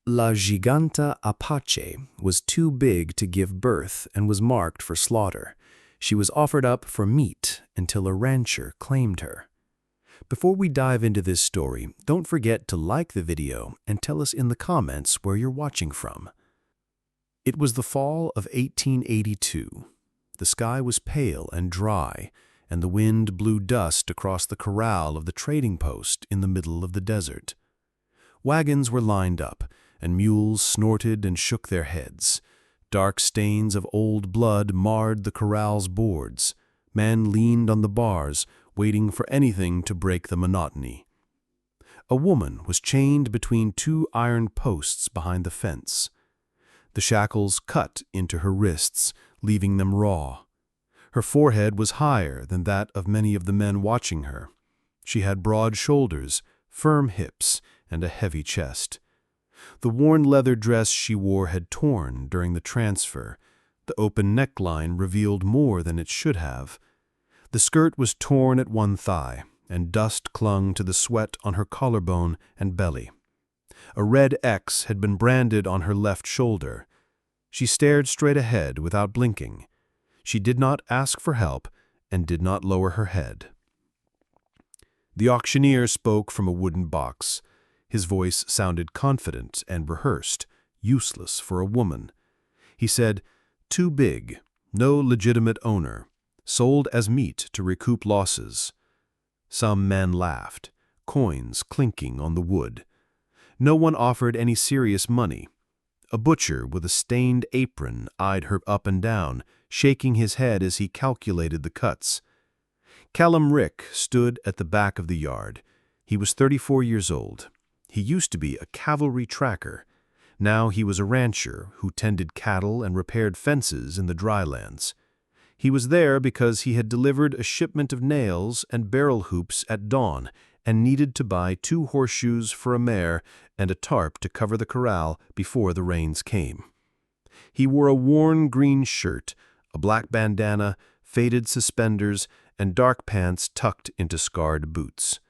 La Giganta Apache was too big to give birth and was marked for slaughter. She was offered up for meat until a rancher claimed her. Before we dive into this story, don't forget to like the video and tell us in the comments where you're watching from. It was the fall of 1882. The sky was pale and dry, and the wind blew dust across the corral of the trading post in the middle of the desert. Wagons were lined up, and mules snorted and shook their heads. Dark stains of old blood marred the corral's boards. Men leaned on the bars, waiting for anything to break the monotony. A woman was chained between two iron posts behind the fence. The shackles cut into her wrists, leaving them raw. Her forehead was higher than that of many of the men watching her. She had broad shoulders, firm hips, and a heavy chest. The worn leather dress she wore had torn during the transfer. The open neckline revealed more than it should have. The skirt was torn at one thigh, and dust clung to the sweat on her collarbone and belly. A red X had been branded on her left shoulder. She stared straight ahead without blinking. She did not ask for help and did not lower her head. The auctioneer spoke from a wooden box. His voice sounded confident and rehearsed, useless for a woman. He said, "Too big, no legitimate owner, sold as meat to recoup losses." Some men laughed, coins clinking on the wood. No one offered any serious money. A butcher with a stained apron eyed her up and down, shaking his head as he calculated the cuts. Callum Rick stood at the back of the yard. He was 34 years old. He used to be a cavalry tracker. Now he was a rancher who tended cattle and repaired fences in the drylands. He was there because he had delivered a shipment of nails and barrel hoops at dawn and needed to buy 2 horseshoes for a mare and a tarp to cover the corral before the rains came. He wore a worn green shirt, a black bandana, faded suspenders, and dark pants tucked into scarred boots.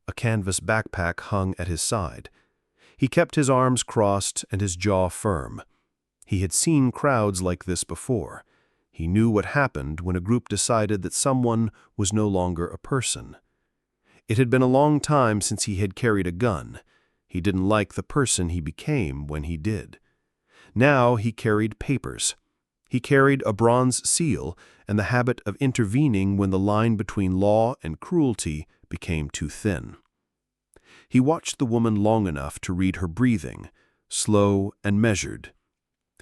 A canvas backpack hung at his side. He kept his arms crossed and his jaw firm. He had seen crowds like this before. He knew what happened when a group decided that someone was no longer a person. It had been a long time since he had carried a gun. He didn't like the person he became when he did. Now he carried papers. He carried a bronze seal and the habit of intervening when the line between law and cruelty became too thin. He watched the woman long enough to read her breathing, slow and measured.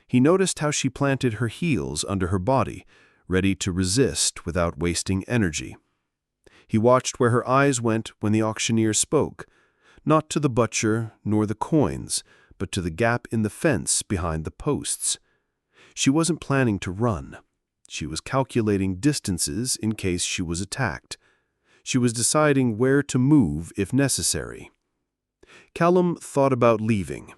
He noticed how she planted her heels under her body, ready to resist without wasting energy. He watched where her eyes went when the auctioneer spoke, not to the butcher nor the coins, but to the gap in the fence behind the posts. She wasn't planning to run. She was calculating distances in case she was attacked. She was deciding where to move if necessary. Callum thought about leaving.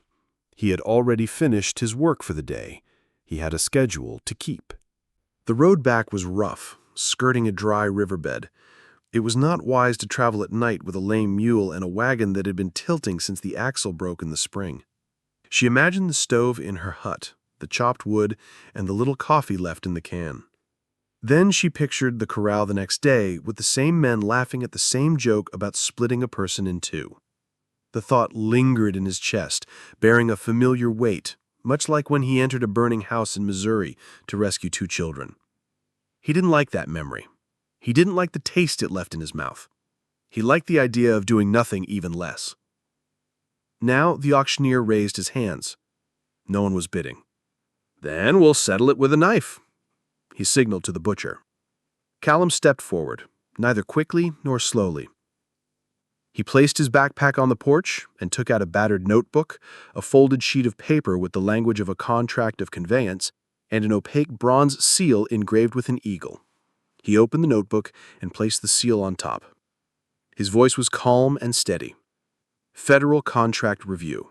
He had already finished his work for the day. He had a schedule to keep. The road back was rough, skirting a dry riverbed. It was not wise to travel at night with a lame mule and a wagon that had been tilting since the axle broke in the spring. She imagined the stove in her hut, the chopped wood, and the little coffee left in the can. Then she pictured the corral the next day with the same men laughing at the same joke about splitting a person in two. The thought lingered in his chest, bearing a familiar weight, much like when he entered a burning house in Missouri to rescue 2 children. He didn't like that memory. He didn't like the taste it left in his mouth. He liked the idea of doing nothing even less. Now the auctioneer raised his hands. No one was bidding. "Then we'll settle it with a knife," he signaled to the butcher. Callum stepped forward, neither quickly nor slowly. He placed his backpack on the porch and took out a battered notebook, a folded sheet of paper with the language of a contract of conveyance, and an opaque bronze seal engraved with an eagle. He opened the notebook and placed the seal on top. His voice was calm and steady. Federal Contract Review.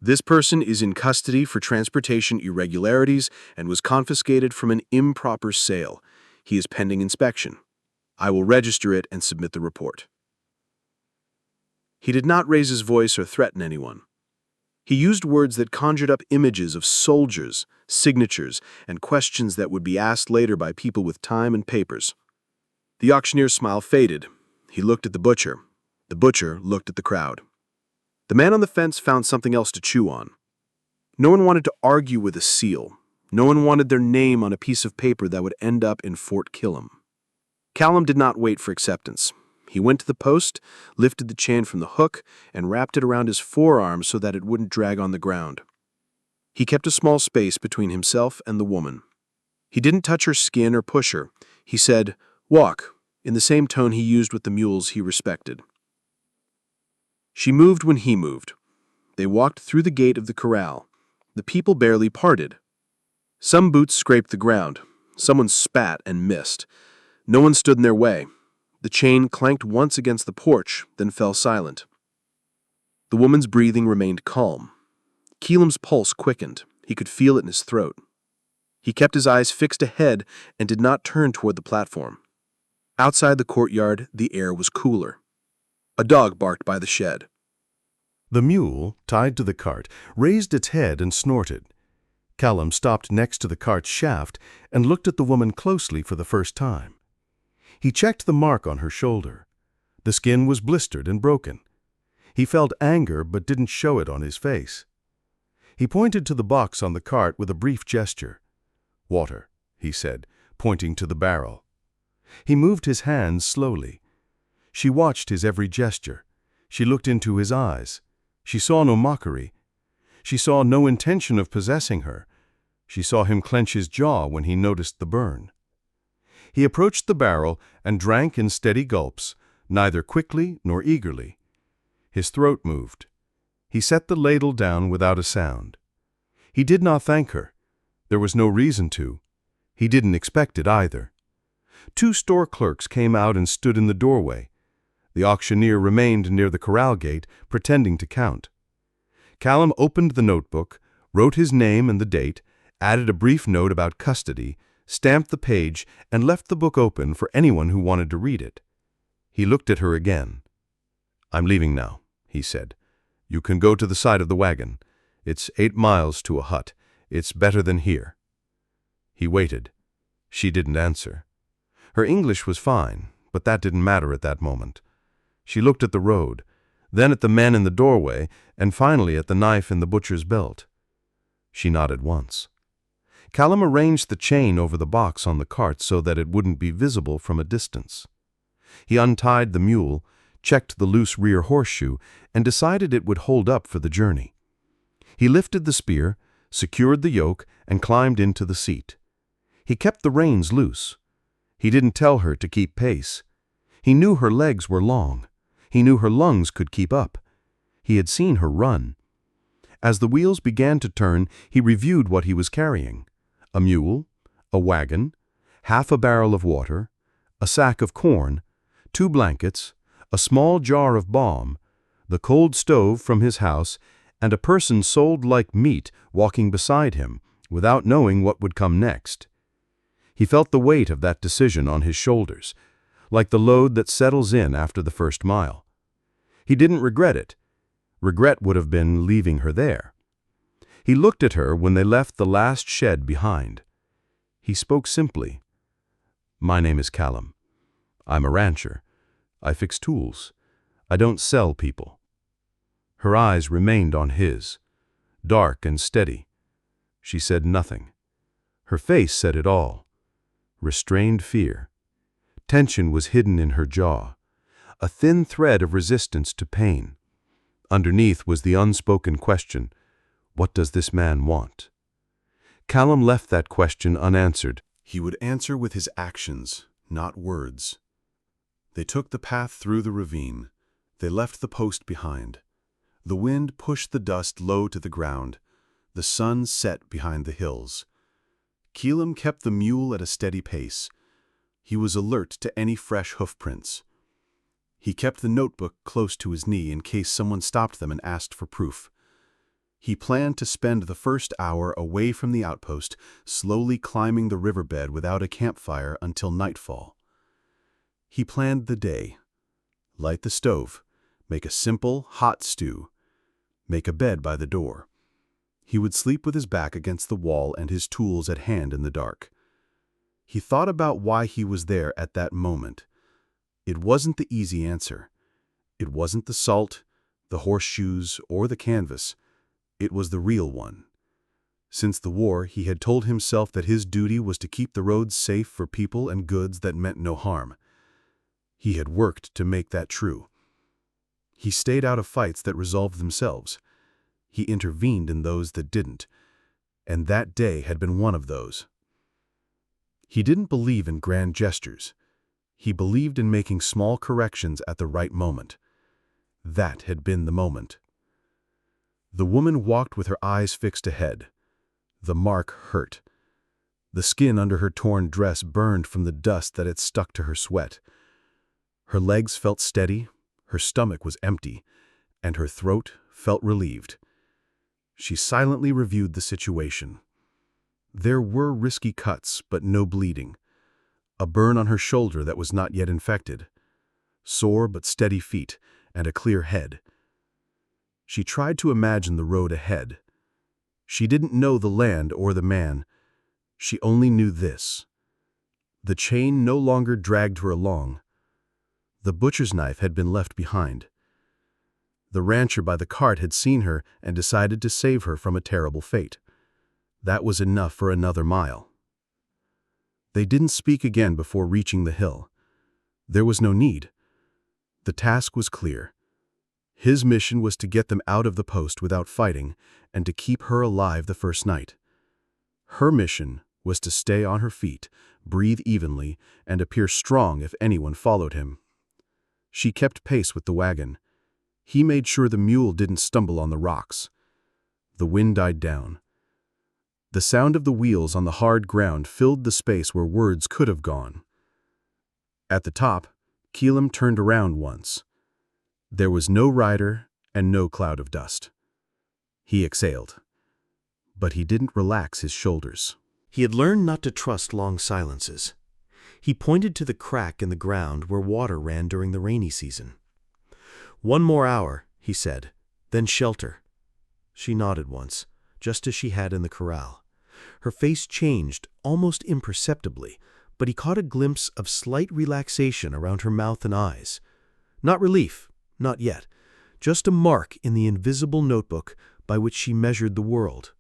This person is in custody for transportation irregularities and was confiscated from an improper sale. He is pending inspection. I will register it and submit the report. He did not raise his voice or threaten anyone. He used words that conjured up images of soldiers, signatures, and questions that would be asked later by people with time and papers. The auctioneer's smile faded. He looked at the butcher. The butcher looked at the crowd. The man on the fence found something else to chew on. No one wanted to argue with a seal. No one wanted their name on a piece of paper that would end up in Fort Killam. Callum did not wait for acceptance. He went to the post, lifted the chain from the hook, and wrapped it around his forearm so that it wouldn't drag on the ground. He kept a small space between himself and the woman. He didn't touch her skin or push her. He said, "Walk," in the same tone he used with the mules he respected. She moved when he moved. They walked through the gate of the corral. The people barely parted. Some boots scraped the ground. Someone spat and missed. No one stood in their way. The chain clanked once against the porch, then fell silent. The woman's breathing remained calm. Keelam's pulse quickened. He could feel it in his throat. He kept his eyes fixed ahead and did not turn toward the platform. Outside the courtyard, the air was cooler. A dog barked by the shed. The mule, tied to the cart, raised its head and snorted. Callum stopped next to the cart's shaft and looked at the woman closely for the first time. He checked the mark on her shoulder. The skin was blistered and broken. He felt anger but didn't show it on his face. He pointed to the box on the cart with a brief gesture. "Water," he said, pointing to the barrel. He moved his hands slowly. She watched his every gesture. She looked into his eyes. She saw no mockery. She saw no intention of possessing her. She saw him clench his jaw when he noticed the burn. He approached the barrel and drank in steady gulps, neither quickly nor eagerly. His throat moved. He set the ladle down without a sound. He did not thank her. There was no reason to. He didn't expect it either. 2 store clerks came out and stood in the doorway. The auctioneer remained near the corral gate, pretending to count. Callum opened the notebook, wrote his name and the date, added a brief note about custody, stamped the page, and left the book open for anyone who wanted to read it. He looked at her again. "I'm leaving now," he said. "You can go to the side of the wagon. It's 8 miles to a hut. It's better than here." He waited. She didn't answer. Her English was fine, but that didn't matter at that moment. She looked at the road, then at the men in the doorway, and finally at the knife in the butcher's belt. She nodded once. Callum arranged the chain over the box on the cart so that it wouldn't be visible from a distance. He untied the mule, checked the loose rear horseshoe, and decided it would hold up for the journey. He lifted the spear, secured the yoke, and climbed into the seat. He kept the reins loose. He didn't tell her to keep pace. He knew her legs were long. He knew her lungs could keep up. He had seen her run. As the wheels began to turn, he reviewed what he was carrying: a mule, a wagon, half a barrel of water, a sack of corn, 2 blankets, a small jar of balm, the cold stove from his house, and a person sold like meat walking beside him, without knowing what would come next. He felt the weight of that decision on his shoulders, like the load that settles in after the first mile. He didn't regret it. Regret would have been leaving her there. He looked at her when they left the last shed behind. He spoke simply. "My name is Callum. I'm a rancher. I fix tools. I don't sell people." Her eyes remained on his, dark and steady. She said nothing. Her face said it all. Restrained fear. Tension was hidden in her jaw, a thin thread of resistance to pain. Underneath was the unspoken question, what does this man want? Callum left that question unanswered. He would answer with his actions, not words. They took the path through the ravine. They left the post behind. The wind pushed the dust low to the ground. The sun set behind the hills. Callum kept the mule at a steady pace. He was alert to any fresh hoofprints. He kept the notebook close to his knee in case someone stopped them and asked for proof. He planned to spend the first hour away from the outpost, slowly climbing the riverbed without a campfire until nightfall. He planned the day. Light the stove. Make a simple, hot stew. make a bed by the door. He would sleep with his back against the wall and his tools at hand in the dark. He thought about why he was there at that moment. It wasn't the easy answer. It wasn't the salt, the horseshoes, or the canvas. It was the real one. Since the war, he had told himself that his duty was to keep the roads safe for people and goods that meant no harm. He had worked to make that true. He stayed out of fights that resolved themselves. He intervened in those that didn't, and that day had been one of those. He didn't believe in grand gestures. He believed in making small corrections at the right moment. That had been the moment. The woman walked with her eyes fixed ahead. The mark hurt. The skin under her torn dress burned from the dust that had stuck to her sweat. Her legs felt steady, her stomach was empty, and her throat felt relieved. She silently reviewed the situation. There were risky cuts, but no bleeding. A burn on her shoulder that was not yet infected. Sore but steady feet, and a clear head. She tried to imagine the road ahead. She didn't know the land or the man. She only knew this. The chain no longer dragged her along. The butcher's knife had been left behind. The rancher by the cart had seen her and decided to save her from a terrible fate. That was enough for another mile. They didn't speak again before reaching the hill. There was no need. The task was clear. His mission was to get them out of the post without fighting and to keep her alive the first night. Her mission was to stay on her feet, breathe evenly, and appear strong if anyone followed him. She kept pace with the wagon. He made sure the mule didn't stumble on the rocks. The wind died down. The sound of the wheels on the hard ground filled the space where words could have gone. At the top, Keelam turned around once. There was no rider and no cloud of dust. He exhaled. But he didn't relax his shoulders. He had learned not to trust long silences. He pointed to the crack in the ground where water ran during the rainy season. "One more hour," he said, "then shelter." She nodded once, just as she had in the corral. Her face changed almost imperceptibly, but he caught a glimpse of slight relaxation around her mouth and eyes. Not relief, not yet, just a mark in the invisible notebook by which she measured the world.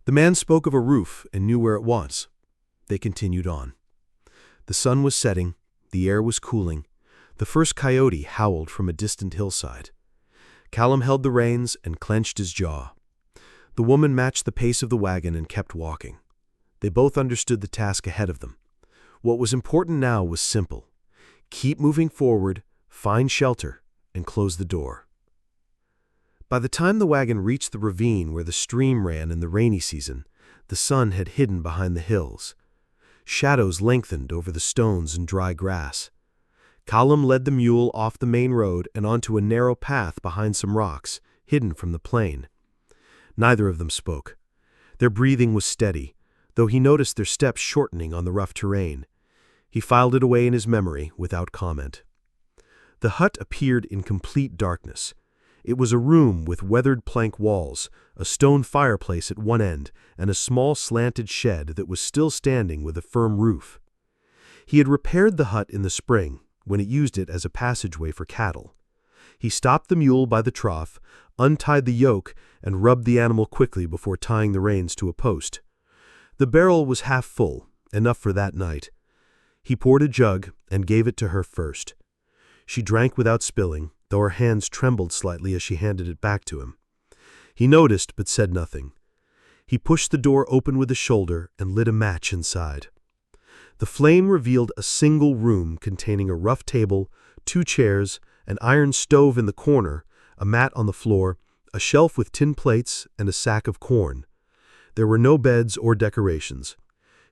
The man spoke of a roof and knew where it was. They continued on. The sun was setting, the air was cooling. The first coyote howled from a distant hillside. Callum held the reins and clenched his jaw. The woman matched the pace of the wagon and kept walking. They both understood the task ahead of them. What was important now was simple. Keep moving forward, find shelter, and close the door. By the time the wagon reached the ravine where the stream ran in the rainy season, the sun had hidden behind the hills. Shadows lengthened over the stones and dry grass. Callum led the mule off the main road and onto a narrow path behind some rocks, hidden from the plain. Neither of them spoke. Their breathing was steady, though he noticed their steps shortening on the rough terrain. He filed it away in his memory without comment. The hut appeared in complete darkness. It was a room with weathered plank walls, a stone fireplace at one end, and a small slanted shed that was still standing with a firm roof. He had repaired the hut in the spring, when it used it as a passageway for cattle. He stopped the mule by the trough, untied the yoke, and rubbed the animal quickly before tying the reins to a post. The barrel was half full, enough for that night. He poured a jug and gave it to her first. She drank without spilling, though her hands trembled slightly as she handed it back to him. He noticed but said nothing. He pushed the door open with a shoulder and lit a match inside. The flame revealed a single room containing a rough table, 2 chairs, an iron stove in the corner, a mat on the floor, a shelf with tin plates, and a sack of corn. There were no beds or decorations.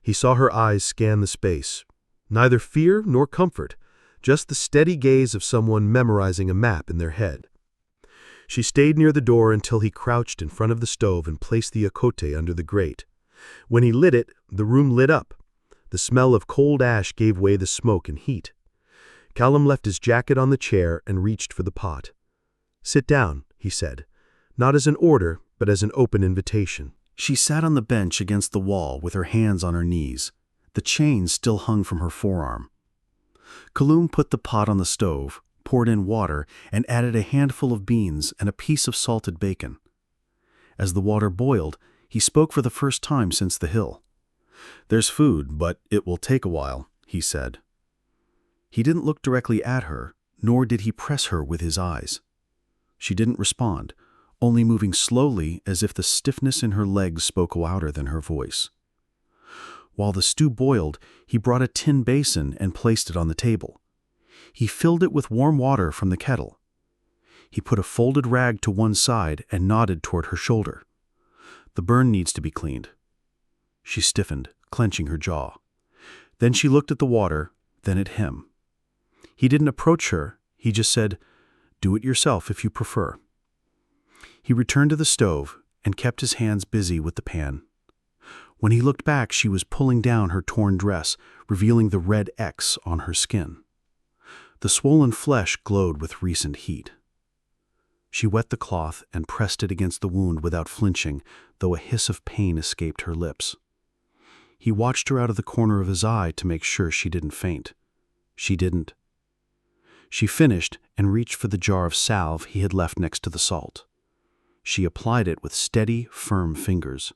He saw her eyes scan the space. Neither fear nor comfort, just the steady gaze of someone memorizing a map in their head. She stayed near the door until he crouched in front of the stove and placed the ocote under the grate. When he lit it, the room lit up. The smell of cold ash gave way to smoke and heat. Callum left his jacket on the chair and reached for the pot. "Sit down," he said. not as an order, but as an open invitation. She sat on the bench against the wall with her hands on her knees. The chain still hung from her forearm. Kaloum put the pot on the stove, poured in water, and added a handful of beans and a piece of salted bacon. As the water boiled, he spoke for the first time since the hill. "There's food, but it will take a while," he said. He didn't look directly at her, nor did he press her with his eyes. She didn't respond, only moving slowly as if the stiffness in her legs spoke louder than her voice. While the stew boiled, he brought a tin basin and placed it on the table. He filled it with warm water from the kettle. He put a folded rag to one side and nodded toward her shoulder. "The burn needs to be cleaned." She stiffened, clenching her jaw. Then she looked at the water, then at him. He didn't approach her, he just said, "Do it yourself if you prefer." He returned to the stove and kept his hands busy with the pan. When he looked back, she was pulling down her torn dress, revealing the red X on her skin. The swollen flesh glowed with recent heat. She wet the cloth and pressed it against the wound without flinching, though a hiss of pain escaped her lips. He watched her out of the corner of his eye to make sure she didn't faint. She didn't. She finished and reached for the jar of salve he had left next to the salt. She applied it with steady, firm fingers.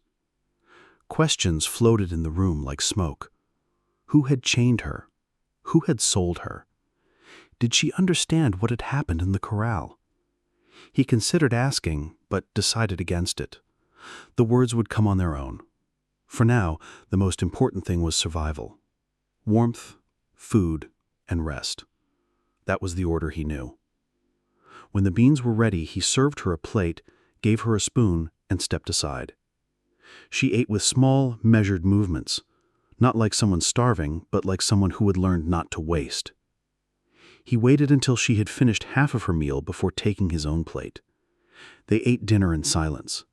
Questions floated in the room like smoke. Who had chained her? Who had sold her? Did she understand what had happened in the corral? He considered asking, but decided against it. The words would come on their own. For now, the most important thing was survival. Warmth, food, and rest. That was the order he knew. When the beans were ready, he served her a plate, gave her a spoon, and stepped aside. She ate with small, measured movements, not like someone starving, but like someone who had learned not to waste. He waited until she had finished half of her meal before taking his own plate. They ate dinner in silence.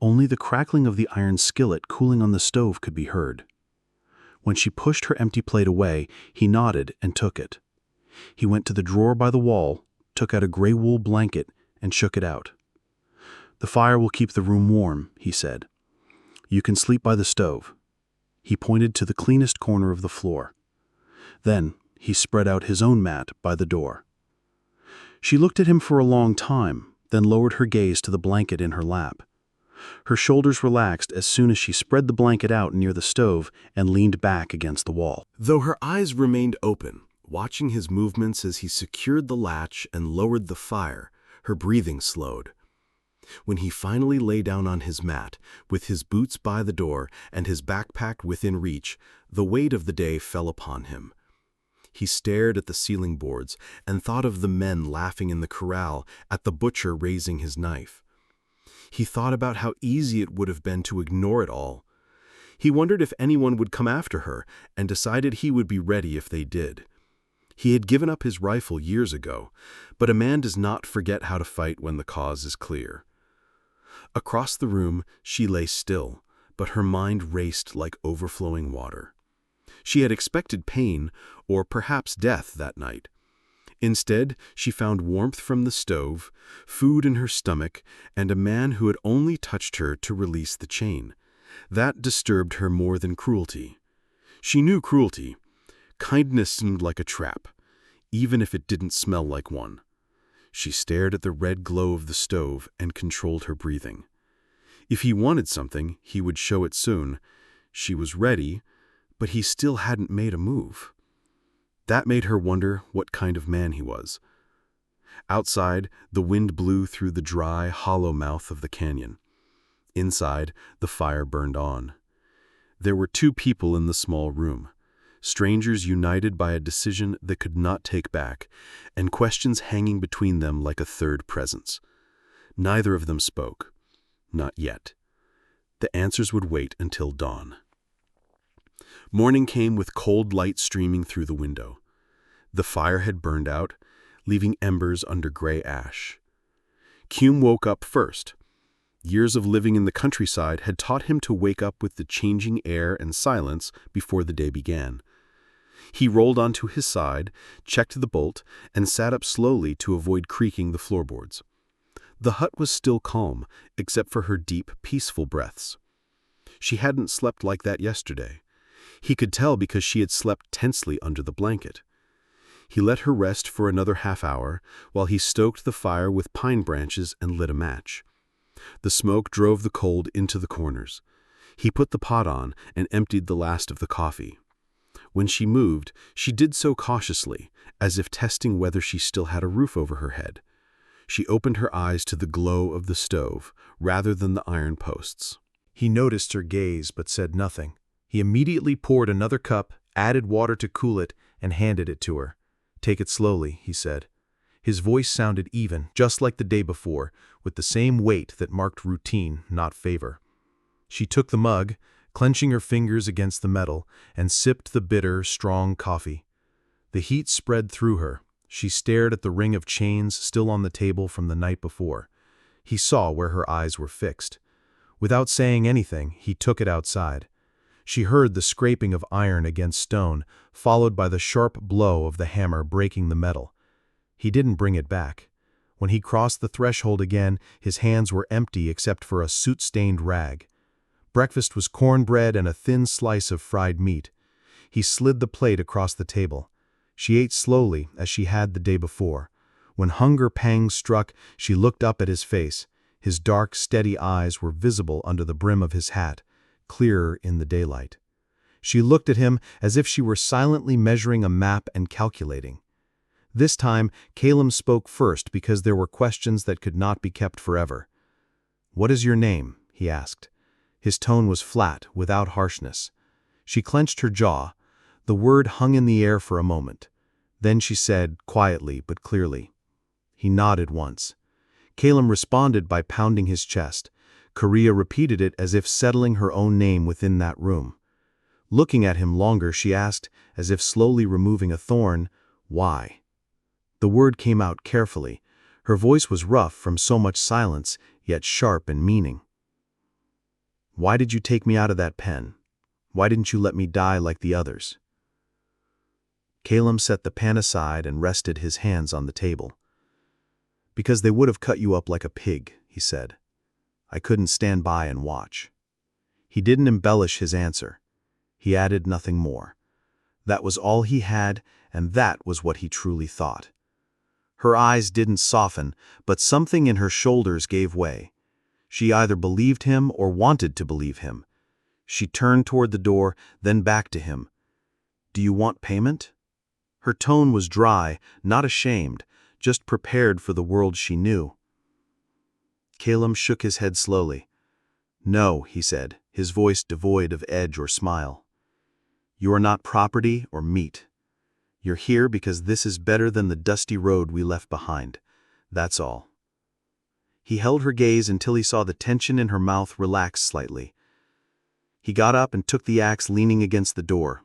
Only the crackling of the iron skillet cooling on the stove could be heard. When she pushed her empty plate away, he nodded and took it. He went to the drawer by the wall, took out a gray wool blanket, and shook it out. "The fire will keep the room warm," he said. "You can sleep by the stove." He pointed to the cleanest corner of the floor. Then he spread out his own mat by the door. She looked at him for a long time, then lowered her gaze to the blanket in her lap. Her shoulders relaxed as soon as she spread the blanket out near the stove and leaned back against the wall. Though her eyes remained open, watching his movements as he secured the latch and lowered the fire, her breathing slowed. When he finally lay down on his mat, with his boots by the door and his backpack within reach, the weight of the day fell upon him. He stared at the ceiling boards and thought of the men laughing in the corral, at the butcher raising his knife. He thought about how easy it would have been to ignore it all. He wondered if anyone would come after her, and decided he would be ready if they did. He had given up his rifle years ago, but a man does not forget how to fight when the cause is clear. Across the room, she lay still, but her mind raced like overflowing water. She had expected pain, or perhaps death, that night. Instead, she found warmth from the stove, food in her stomach, and a man who had only touched her to release the chain. That disturbed her more than cruelty. She knew cruelty. Kindness seemed like a trap, even if it didn't smell like one. She stared at the red glow of the stove and controlled her breathing. If he wanted something, he would show it soon. She was ready, but he still hadn't made a move. That made her wonder what kind of man he was. Outside, the wind blew through the dry, hollow mouth of the canyon. Inside, the fire burned on. There were two people in the small room, strangers united by a decision they could not take back, and questions hanging between them like a third presence. Neither of them spoke. Not yet. The answers would wait until dawn. Morning came with cold light streaming through the window. The fire had burned out, leaving embers under gray ash. Hume woke up first. Years of living in the countryside had taught him to wake up with the changing air and silence before the day began. He rolled onto his side, checked the bolt, and sat up slowly to avoid creaking the floorboards. The hut was still calm, except for her deep, peaceful breaths. She hadn't slept like that yesterday. He could tell because she had slept tensely under the blanket. He let her rest for another half-hour while he stoked the fire with pine branches and lit a match. The smoke drove the cold into the corners. He put the pot on and emptied the last of the coffee. When she moved, she did so cautiously, as if testing whether she still had a roof over her head. She opened her eyes to the glow of the stove, rather than the iron posts. He noticed her gaze but said nothing. He immediately poured another cup, added water to cool it, and handed it to her. "Take it slowly," he said. His voice sounded even, just like the day before, with the same weight that marked routine, not favor. She took the mug, clenching her fingers against the metal, and sipped the bitter, strong coffee. The heat spread through her. She stared at the ring of chains still on the table from the night before. He saw where her eyes were fixed. Without saying anything, he took it outside. She heard the scraping of iron against stone, followed by the sharp blow of the hammer breaking the metal. He didn't bring it back. When he crossed the threshold again, his hands were empty except for a soot-stained rag. Breakfast was cornbread and a thin slice of fried meat. He slid the plate across the table. She ate slowly, as she had the day before. When hunger pangs struck, she looked up at his face. His dark, steady eyes were visible under the brim of his hat, clearer in the daylight. She looked at him as if she were silently measuring a map and calculating. This time, Calum spoke first because there were questions that could not be kept forever. "What is your name?" he asked. His tone was flat, without harshness. She clenched her jaw. The word hung in the air for a moment. Then she said, quietly but clearly. He nodded once. Calum responded by pounding his chest. Korea repeated it as if settling her own name within that room. Looking at him longer, she asked, as if slowly removing a thorn, "Why?" The word came out carefully. Her voice was rough from so much silence, yet sharp in meaning. "Why did you take me out of that pen? Why didn't you let me die like the others?" Calum set the pen aside and rested his hands on the table. "Because they would have cut you up like a pig," he said. "I couldn't stand by and watch." He didn't embellish his answer. He added nothing more. That was all he had, and that was what he truly thought. Her eyes didn't soften, but something in her shoulders gave way. She either believed him or wanted to believe him. She turned toward the door, then back to him. "Do you want payment?" Her tone was dry, not ashamed, just prepared for the world she knew. Calum shook his head slowly. "No," he said, his voice devoid of edge or smile. "You are not property or meat. You're here because this is better than the dusty road we left behind. That's all." He held her gaze until he saw the tension in her mouth relax slightly. He got up and took the axe, leaning against the door.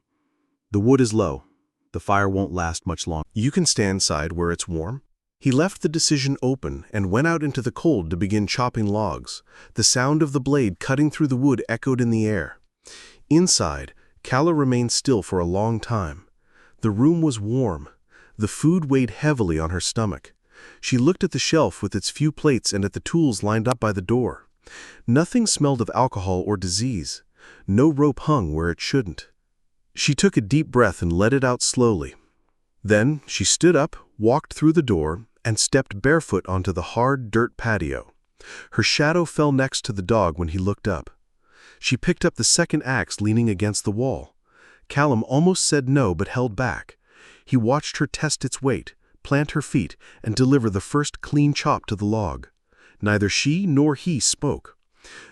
"The wood is low. The fire won't last much longer. You can stand inside where it's warm." He left the decision open and went out into the cold to begin chopping logs. The sound of the blade cutting through the wood echoed in the air. Inside, Calla remained still for a long time. The room was warm. The food weighed heavily on her stomach. She looked at the shelf with its few plates and at the tools lined up by the door. Nothing smelled of alcohol or disease. No rope hung where it shouldn't. She took a deep breath and let it out slowly. Then she stood up, walked through the door, and stepped barefoot onto the hard dirt patio. Her shadow fell next to the dog when he looked up. She picked up the second axe leaning against the wall. Calum almost said no but held back. He watched her test its weight, plant her feet, and deliver the first clean chop to the log. Neither she nor he spoke.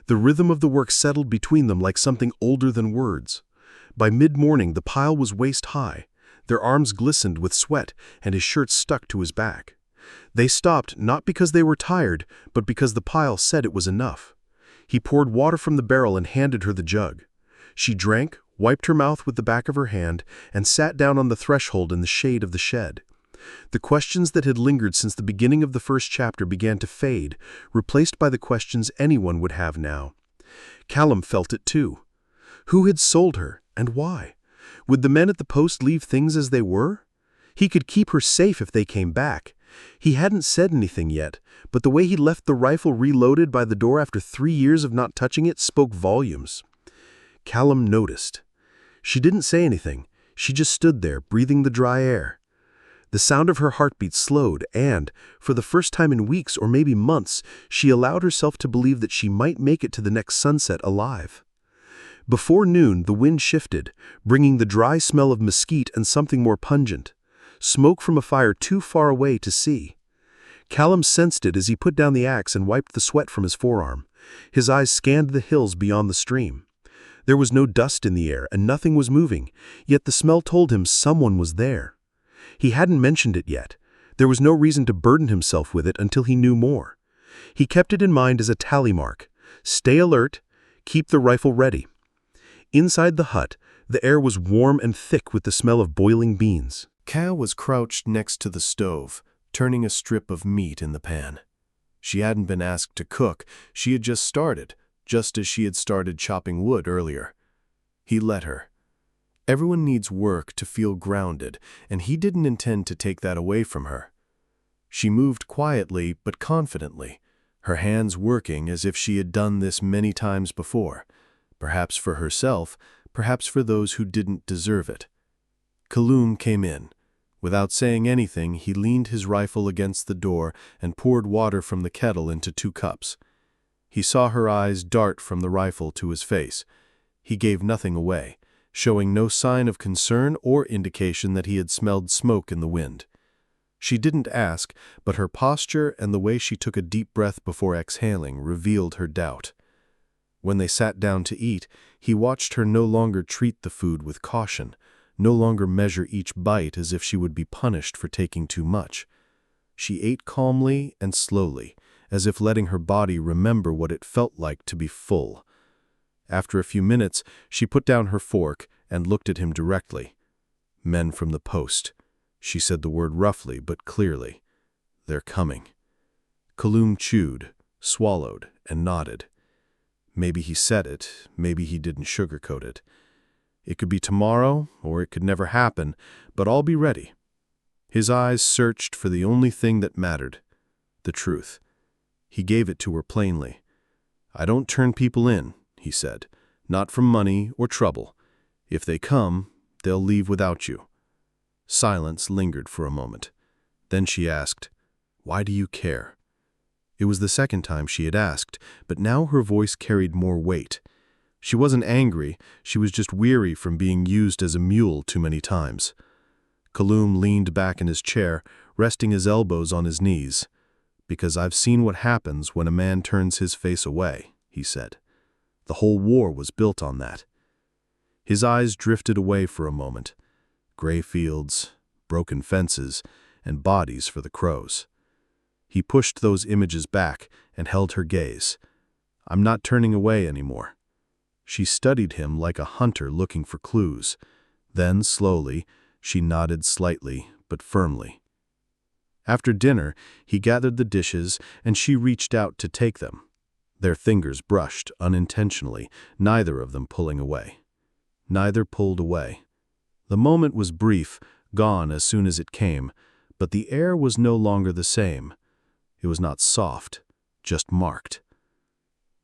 The rhythm of the work settled between them like something older than words. By mid-morning the pile was waist-high. Their arms glistened with sweat, and his shirt stuck to his back. They stopped not because they were tired, but because the pile said it was enough. He poured water from the barrel and handed her the jug. She drank, wiped her mouth with the back of her hand, and sat down on the threshold in the shade of the shed. The questions that had lingered since the beginning of the first chapter began to fade, replaced by the questions anyone would have now. Calum felt it too. Who had sold her, and why? Would the men at the post leave things as they were? He could keep her safe if they came back. He hadn't said anything yet, but the way he left the rifle reloaded by the door after 3 years of not touching it spoke volumes. Callum noticed. She didn't say anything. She just stood there, breathing the dry air. The sound of her heartbeat slowed, and, for the first time in weeks or maybe months, she allowed herself to believe that she might make it to the next sunset alive. Before noon, the wind shifted, bringing the dry smell of mesquite and something more pungent. Smoke from a fire too far away to see. Callum sensed it as he put down the axe and wiped the sweat from his forearm. His eyes scanned the hills beyond the stream. There was no dust in the air, and nothing was moving, yet the smell told him someone was there. He hadn't mentioned it yet. There was no reason to burden himself with it until he knew more. He kept it in mind as a tally mark. Stay alert, keep the rifle ready. Inside the hut, the air was warm and thick with the smell of boiling beans. Cow was crouched next to the stove, turning a strip of meat in the pan. She hadn't been asked to cook, she had just started, just as she had started chopping wood earlier. He let her. Everyone needs work to feel grounded, and he didn't intend to take that away from her. She moved quietly but confidently, her hands working as if she had done this many times before, perhaps for herself, perhaps for those who didn't deserve it. Callum came in. Without saying anything, he leaned his rifle against the door and poured water from the kettle into 2 cups. He saw her eyes dart from the rifle to his face. He gave nothing away, showing no sign of concern or indication that he had smelled smoke in the wind. She didn't ask, but her posture and the way she took a deep breath before exhaling revealed her doubt. When they sat down to eat, he watched her no longer treat the food with caution, no longer measure each bite as if she would be punished for taking too much. She ate calmly and slowly, as if letting her body remember what it felt like to be full. After a few minutes, she put down her fork and looked at him directly. "Men from the post." She said the word roughly but clearly. "They're coming." Callum chewed, swallowed, and nodded. Maybe he said it, maybe he didn't sugarcoat it. It could be tomorrow, or it could never happen, but I'll be ready. His eyes searched for the only thing that mattered, the truth. He gave it to her plainly. "I don't turn people in," he said, "not from money or trouble. If they come, they'll leave without you." Silence lingered for a moment. Then she asked, "Why do you care?" It was the second time she had asked, but now her voice carried more weight. She wasn't angry, she was just weary from being used as a mule too many times. Callum leaned back in his chair, resting his elbows on his knees. "Because I've seen what happens when a man turns his face away," he said. "The whole war was built on that." His eyes drifted away for a moment. Gray fields, broken fences, and bodies for the crows. He pushed those images back and held her gaze. "I'm not turning away anymore." She studied him like a hunter looking for clues. Then, slowly, she nodded slightly but firmly. After dinner, he gathered the dishes and she reached out to take them. Their fingers brushed unintentionally, neither of them pulling away. Neither pulled away. The moment was brief, gone as soon as it came, but the air was no longer the same. It was not soft, just marked.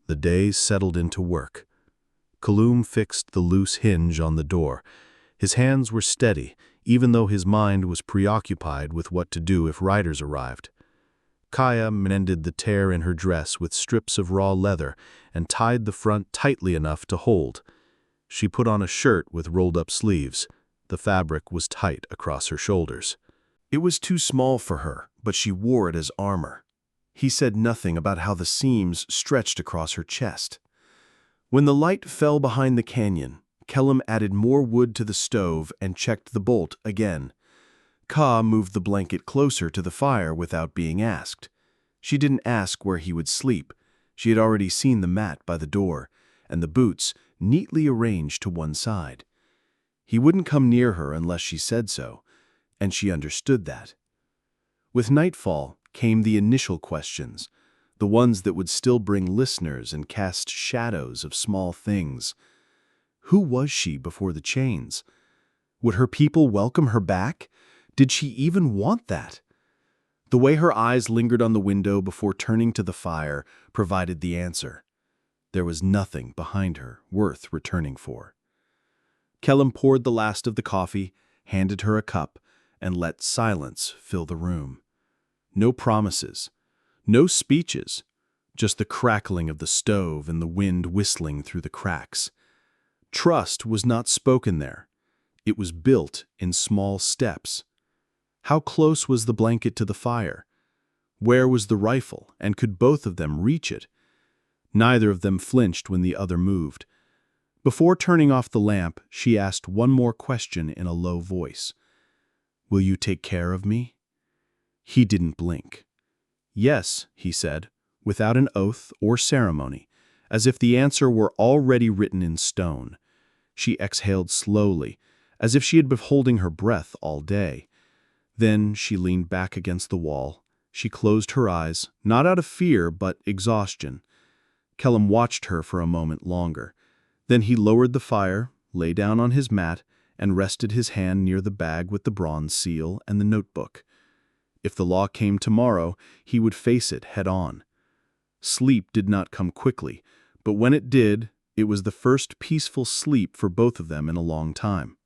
The days settled into work. Callum fixed the loose hinge on the door. His hands were steady, even though his mind was preoccupied with what to do if riders arrived. Kaya mended the tear in her dress with strips of raw leather and tied the front tightly enough to hold. She put on a shirt with rolled-up sleeves. The fabric was tight across her shoulders. It was too small for her, but she wore it as armor. He said nothing about how the seams stretched across her chest. When the light fell behind the canyon, Callum added more wood to the stove and checked the bolt again. Ka moved the blanket closer to the fire without being asked. She didn't ask where he would sleep. She had already seen the mat by the door, and the boots neatly arranged to one side. He wouldn't come near her unless she said so, and she understood that. With nightfall came the initial questions, the ones that would still bring listeners and cast shadows of small things. Who was she before the chains? Would her people welcome her back? Did she even want that? The way her eyes lingered on the window before turning to the fire provided the answer. There was nothing behind her worth returning for. Kellum poured the last of the coffee, handed her a cup, and let silence fill the room. No promises, no speeches, just the crackling of the stove and the wind whistling through the cracks. Trust was not spoken there. It was built in small steps. How close was the blanket to the fire? Where was the rifle, and could both of them reach it? Neither of them flinched when the other moved. Before turning off the lamp, she asked one more question in a low voice. "Will you take care of me?" He didn't blink. "Yes," he said, without an oath or ceremony, as if the answer were already written in stone. She exhaled slowly, as if she had been holding her breath all day. Then she leaned back against the wall. She closed her eyes, not out of fear but exhaustion. Kellum watched her for a moment longer. Then he lowered the fire, lay down on his mat, and rested his hand near the bag with the bronze seal and the notebook. If the law came tomorrow, he would face it head-on. Sleep did not come quickly, but when it did, it was the first peaceful sleep for both of them in a long time.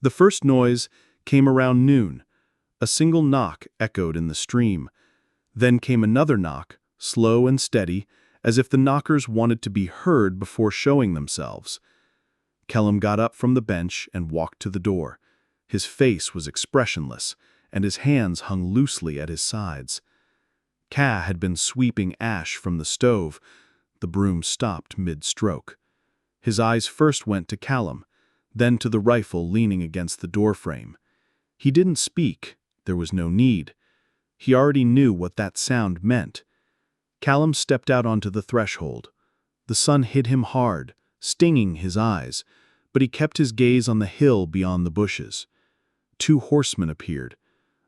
The first noise came around noon. A single knock echoed in the stream. Then came another knock, slow and steady, as if the knockers wanted to be heard before showing themselves. Kellum got up from the bench and walked to the door. His face was expressionless, and his hands hung loosely at his sides. Ka had been sweeping ash from the stove. The broom stopped mid-stroke. His eyes first went to Callum, then to the rifle leaning against the doorframe. He didn't speak. There was no need. He already knew what that sound meant. Callum stepped out onto the threshold. The sun hit him hard, stinging his eyes, but he kept his gaze on the hill beyond the bushes. 2 horsemen appeared.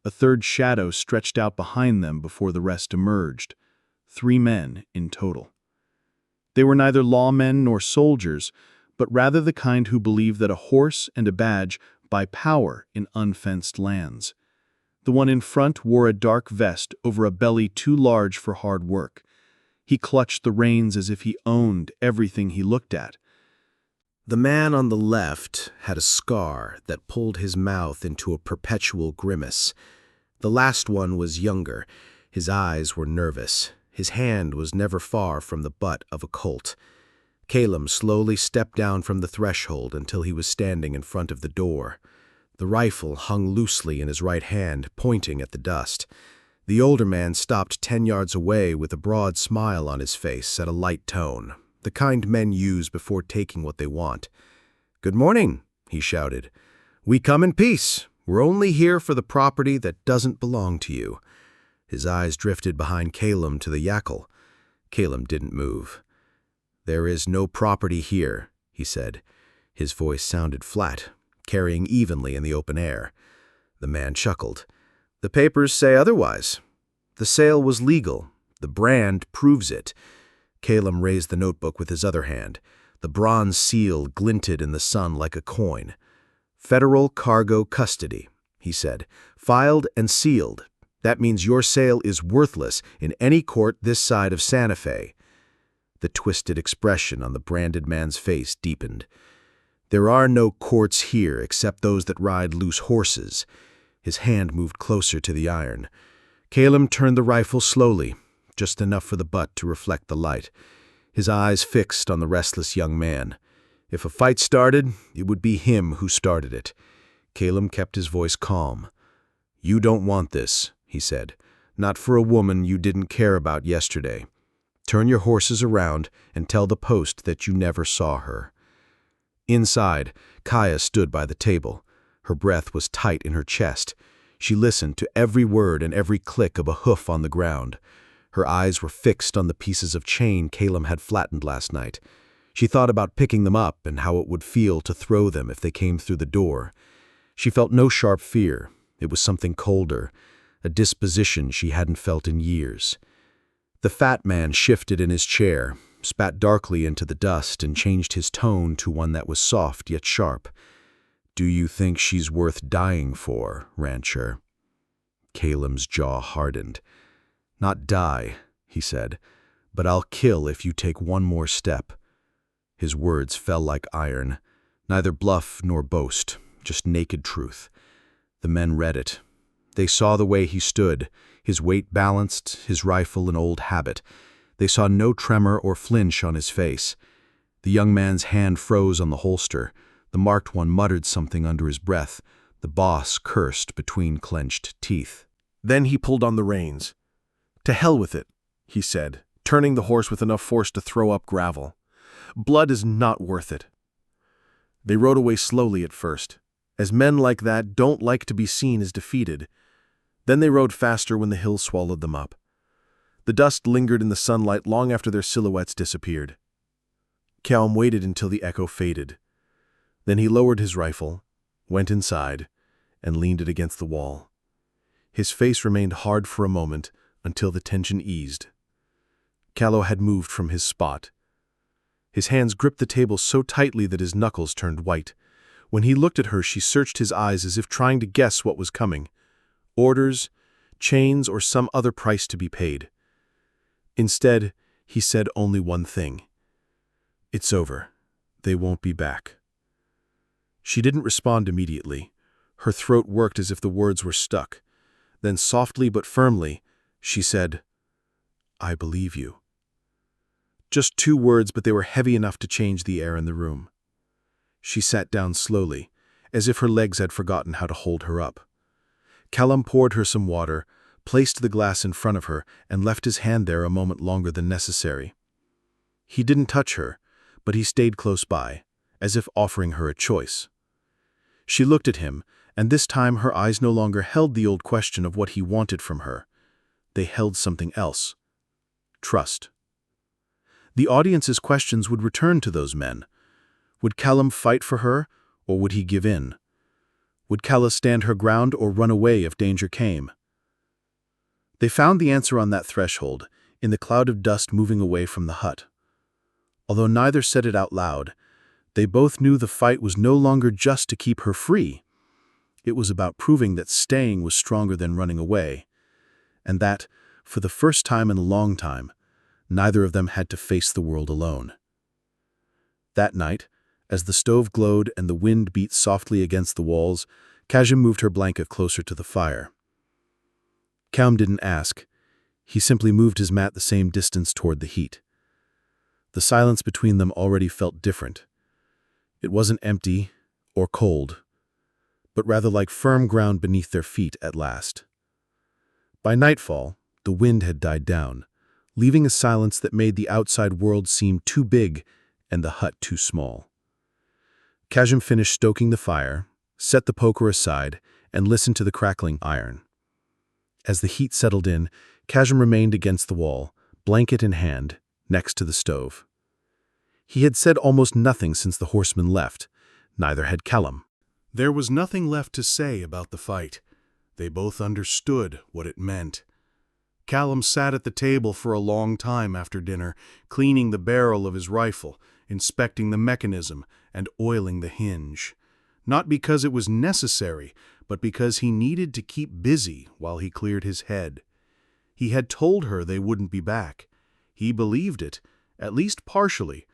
A third shadow stretched out behind them before the rest emerged. 3 men in total. They were neither lawmen nor soldiers, but rather the kind who believe that a horse and a badge buy power in unfenced lands. The one in front wore a dark vest over a belly too large for hard work. He clutched the reins as if he owned everything he looked at. The man on the left had a scar that pulled his mouth into a perpetual grimace. The last one was younger. His eyes were nervous. His hand was never far from the butt of a Colt. Callum slowly stepped down from the threshold until he was standing in front of the door. The rifle hung loosely in his right hand, pointing at the dust. The older man stopped 10 yards away with a broad smile on his face at a light tone, the kind men use before taking what they want. "Good morning," he shouted. "We come in peace. We're only here for the property that doesn't belong to you." His eyes drifted behind Callum to the yakel. Callum didn't move. "There is no property here," he said. His voice sounded flat, carrying evenly in the open air. The man chuckled. "The papers say otherwise. The sale was legal. The brand proves it." Callum raised the notebook with his other hand. The bronze seal glinted in the sun like a coin. "Federal Cargo Custody," he said. "Filed and sealed. That means your sale is worthless in any court this side of Santa Fe." The twisted expression on the branded man's face deepened. "There are no courts here except those that ride loose horses." His hand moved closer to the iron. Callum turned the rifle slowly, just enough for the butt to reflect the light. His eyes fixed on the restless young man. If a fight started, it would be him who started it. Callum kept his voice calm. "You don't want this," he said. "Not for a woman you didn't care about yesterday. Turn your horses around and tell the post that you never saw her." Inside, Kaya stood by the table. Her breath was tight in her chest. She listened to every word and every click of a hoof on the ground. Her eyes were fixed on the pieces of chain Callum had flattened last night. She thought about picking them up and how it would feel to throw them if they came through the door. She felt no sharp fear. It was something colder, a disposition she hadn't felt in years. The fat man shifted in his chair, spat darkly into the dust, and changed his tone to one that was soft yet sharp. "Do you think she's worth dying for, rancher?" Caleb's jaw hardened. "Not die," he said, "but I'll kill if you take one more step." His words fell like iron, neither bluff nor boast, just naked truth. The men read it. They saw the way he stood, his weight balanced, his rifle an old habit. They saw no tremor or flinch on his face. The young man's hand froze on the holster. The marked one muttered something under his breath. The boss cursed between clenched teeth. Then he pulled on the reins. "To hell with it," he said, turning the horse with enough force to throw up gravel. "Blood is not worth it." They rode away slowly at first, as men like that don't like to be seen as defeated. Then they rode faster when the hill swallowed them up. The dust lingered in the sunlight long after their silhouettes disappeared. Callum waited until the echo faded. Then he lowered his rifle, went inside, and leaned it against the wall. His face remained hard for a moment until the tension eased. Callow had moved from his spot. His hands gripped the table so tightly that his knuckles turned white. When he looked at her, she searched his eyes as if trying to guess what was coming. Orders, chains, or some other price to be paid. Instead, he said only one thing. "It's over. They won't be back." She didn't respond immediately. Her throat worked as if the words were stuck. Then softly but firmly, she said, "I believe you." Just 2 words, but they were heavy enough to change the air in the room. She sat down slowly, as if her legs had forgotten how to hold her up. Callum poured her some water, placed the glass in front of her, and left his hand there a moment longer than necessary. He didn't touch her, but he stayed close by, as if offering her a choice. She looked at him, and this time her eyes no longer held the old question of what he wanted from her. They held something else. Trust. The audience's questions would return to those men. Would Callum fight for her, or would he give in? Would Calla stand her ground or run away if danger came? They found the answer on that threshold, in the cloud of dust moving away from the hut. Although neither said it out loud, they both knew the fight was no longer just to keep her free. It was about proving that staying was stronger than running away, and that, for the first time in a long time, neither of them had to face the world alone. That night, as the stove glowed and the wind beat softly against the walls, Kajim moved her blanket closer to the fire. Callum didn't ask. He simply moved his mat the same distance toward the heat. The silence between them already felt different. It wasn't empty or cold, but rather like firm ground beneath their feet at last. By nightfall, the wind had died down, leaving a silence that made the outside world seem too big and the hut too small. Kajim finished stoking the fire, set the poker aside, and listened to the crackling iron. As the heat settled in, Kajim remained against the wall, blanket in hand, next to the stove. He had said almost nothing since the horsemen left. Neither had Callum. There was nothing left to say about the fight. They both understood what it meant. Callum sat at the table for a long time after dinner, cleaning the barrel of his rifle, inspecting the mechanism, and oiling the hinge. Not because it was necessary, but because he needed to keep busy while he cleared his head. He had told her they wouldn't be back. He believed it, at least partially,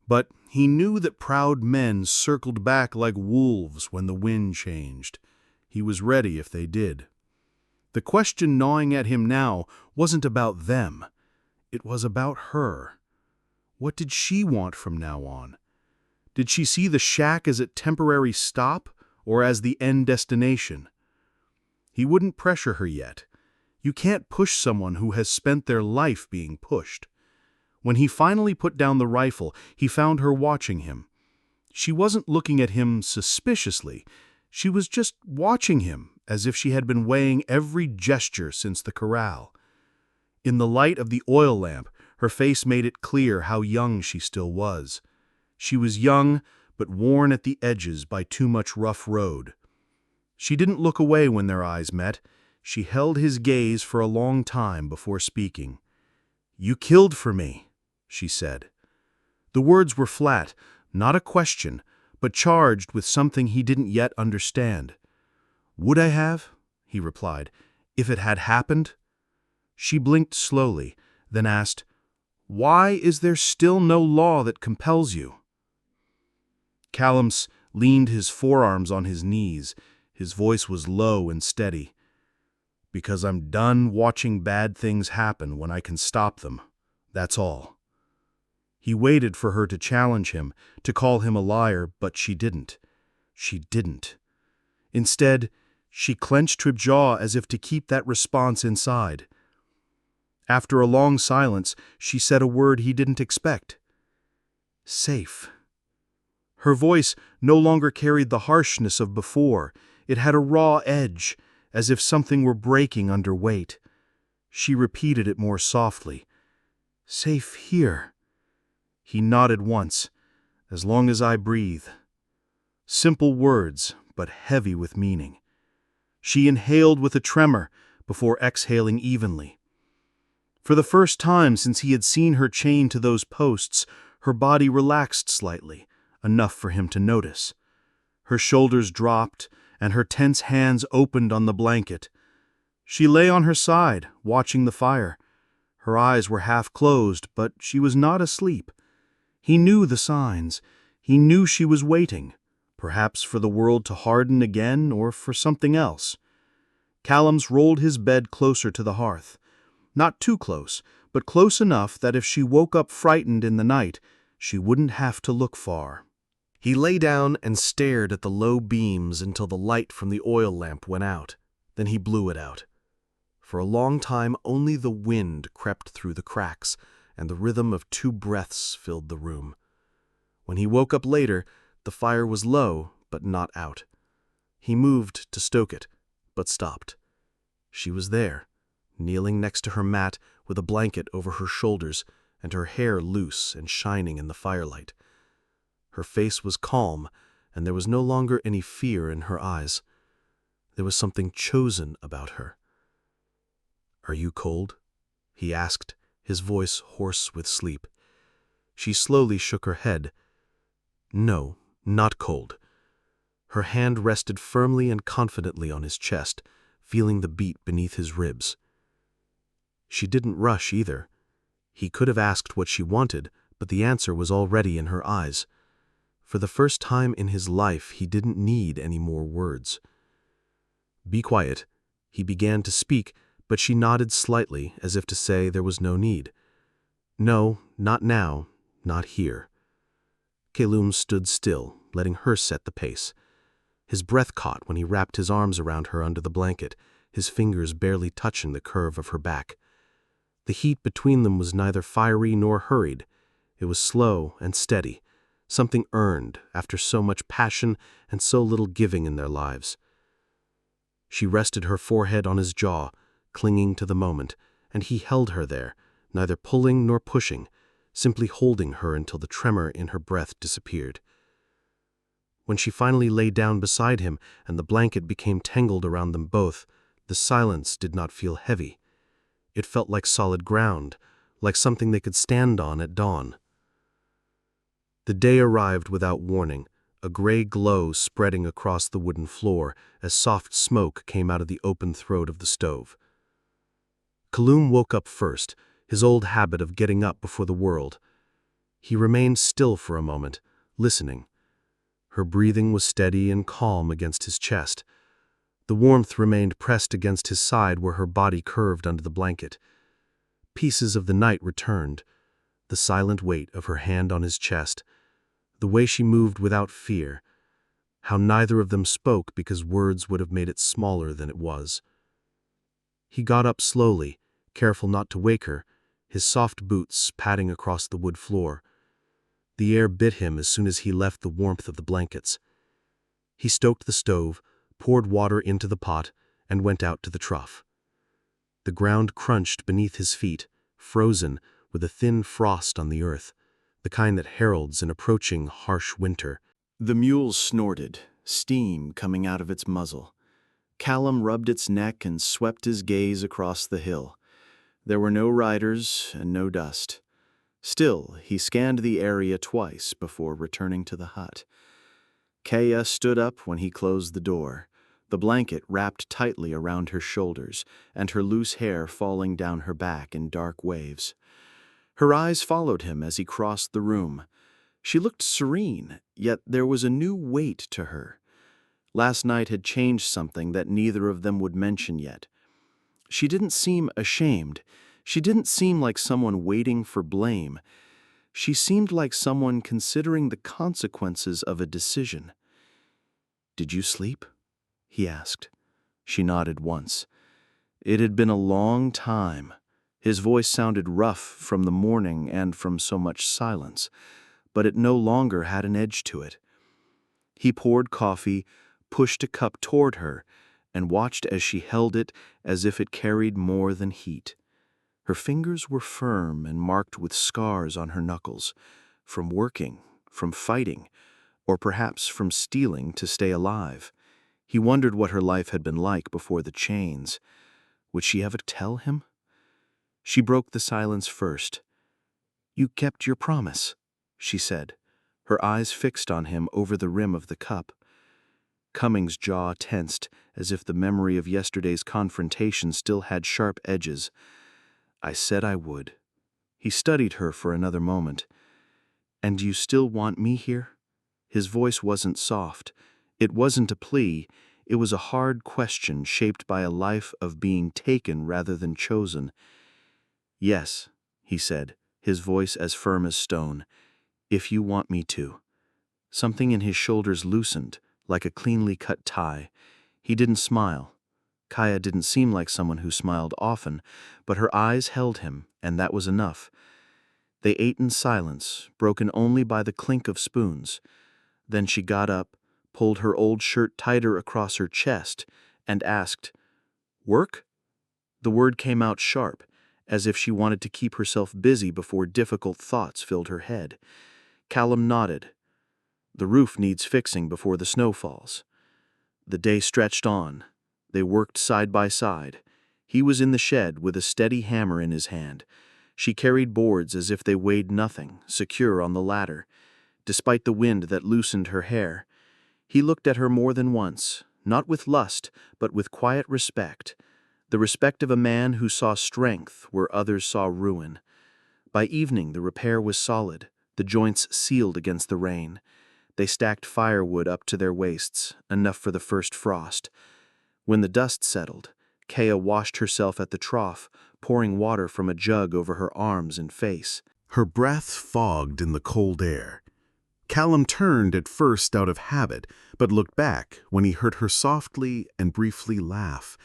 but he knew that proud men circled back like wolves when the wind changed. He was ready if they did. The question gnawing at him now wasn't about them. It was about her. What did she want from now on? Did she see the shack as a temporary stop or as the end destination? He wouldn't pressure her yet. You can't push someone who has spent their life being pushed. When he finally put down the rifle, he found her watching him. She wasn't looking at him suspiciously. She was just watching him as if she had been weighing every gesture since the corral. In the light of the oil lamp, her face made it clear how young she still was. She was young, but worn at the edges by too much rough road. She didn't look away when their eyes met. She held his gaze for a long time before speaking. "You killed for me," she said. The words were flat, not a question, but charged with something he didn't yet understand. "Would I have?" he replied. If it had happened? She blinked slowly, then asked, "Why is there still no law that compels you?" Callum leaned his forearms on his knees. His voice was low and steady. "Because I'm done watching bad things happen when I can stop them. That's all." He waited for her to challenge him, to call him a liar, but she didn't. She didn't. Instead, she clenched her jaw as if to keep that response inside. After a long silence, she said a word he didn't expect. "Safe." Her voice no longer carried the harshness of before. It had a raw edge, as if something were breaking under weight. She repeated it more softly. "Safe here." He nodded once. "As long as I breathe." Simple words, but heavy with meaning. She inhaled with a tremor before exhaling evenly. For the first time since he had seen her chained to those posts, her body relaxed slightly, enough for him to notice. Her shoulders dropped, and her tense hands opened on the blanket. She lay on her side, watching the fire. Her eyes were half closed, but she was not asleep. He knew the signs. He knew she was waiting, perhaps for the world to harden again or for something else. Callum rolled his bed closer to the hearth. Not too close, but close enough that if she woke up frightened in the night, she wouldn't have to look far. He lay down and stared at the low beams until the light from the oil lamp went out. Then he blew it out. For a long time only the wind crept through the cracks, and the rhythm of 2 breaths filled the room. When he woke up later, the fire was low, but not out. He moved to stoke it, but stopped. She was there, kneeling next to her mat with a blanket over her shoulders and her hair loose and shining in the firelight. Her face was calm, and there was no longer any fear in her eyes. There was something chosen about her. "Are you cold?" he asked, his voice hoarse with sleep. She slowly shook her head. "No, not cold." Her hand rested firmly and confidently on his chest, feeling the beat beneath his ribs. She didn't rush either. He could have asked what she wanted, but the answer was already in her eyes. For the first time in his life, he didn't need any more words. "Be quiet." He began to speak, but she nodded slightly, as if to say there was no need. "No, not now, not here." Callum stood still, letting her set the pace. His breath caught when he wrapped his arms around her under the blanket, his fingers barely touching the curve of her back. The heat between them was neither fiery nor hurried. It was slow and steady, something earned after so much passion and so little giving in their lives. She rested her forehead on his jaw, clinging to the moment, and he held her there, neither pulling nor pushing, simply holding her until the tremor in her breath disappeared. When she finally lay down beside him and the blanket became tangled around them both, the silence did not feel heavy. It felt like solid ground, like something they could stand on at dawn. The day arrived without warning, a gray glow spreading across the wooden floor as soft smoke came out of the open throat of the stove. Callum woke up first, his old habit of getting up before the world. He remained still for a moment, listening. Her breathing was steady and calm against his chest. The warmth remained pressed against his side where her body curved under the blanket. Pieces of the night returned, the silent weight of her hand on his chest, the way she moved without fear, how neither of them spoke because words would have made it smaller than it was. He got up slowly, careful not to wake her, his soft boots padding across the wood floor. The air bit him as soon as he left the warmth of the blankets. He stoked the stove, poured water into the pot, and went out to the trough. The ground crunched beneath his feet, frozen, with a thin frost on the earth, the kind that heralds an approaching harsh winter. The mule snorted, steam coming out of its muzzle. Callum rubbed its neck and swept his gaze across the hill. There were no riders and no dust. Still, he scanned the area twice before returning to the hut. Kaya stood up when he closed the door, the blanket wrapped tightly around her shoulders and her loose hair falling down her back in dark waves. Her eyes followed him as he crossed the room. She looked serene, yet there was a new weight to her. Last night had changed something that neither of them would mention yet. She didn't seem ashamed. She didn't seem like someone waiting for blame. She seemed like someone considering the consequences of a decision. "Did you sleep?" he asked. She nodded once. It had been a long time. His voice sounded rough from the morning and from so much silence, but it no longer had an edge to it. He poured coffee, pushed a cup toward her, and watched as she held it as if it carried more than heat. Her fingers were firm and marked with scars on her knuckles, from working, from fighting, or perhaps from stealing to stay alive. He wondered what her life had been like before the chains. Would she ever tell him? She broke the silence first. "You kept your promise," she said, her eyes fixed on him over the rim of the cup. Cummings' jaw tensed, as if the memory of yesterday's confrontation still had sharp edges. "I said I would." He studied her for another moment. "And do you still want me here?" His voice wasn't soft. It wasn't a plea. It was a hard question shaped by a life of being taken rather than chosen. "Yes," he said, his voice as firm as stone, "if you want me to." Something in his shoulders loosened, like a cleanly cut tie. He didn't smile. Kaya didn't seem like someone who smiled often, but her eyes held him, and that was enough. They ate in silence, broken only by the clink of spoons. Then she got up, pulled her old shirt tighter across her chest, and asked, "Work?" The word came out sharp, as if she wanted to keep herself busy before difficult thoughts filled her head. Callum nodded. "The roof needs fixing before the snow falls." The day stretched on. They worked side by side. He was in the shed with a steady hammer in his hand. She carried boards as if they weighed nothing, secure on the ladder. Despite the wind that loosened her hair, he looked at her more than once, not with lust, but with quiet respect, the respect of a man who saw strength where others saw ruin. By evening the repair was solid, the joints sealed against the rain. They stacked firewood up to their waists, enough for the first frost. When the dust settled, Kaya washed herself at the trough, pouring water from a jug over her arms and face. Her breath fogged in the cold air. Callum turned at first out of habit, but looked back when he heard her softly and briefly laugh,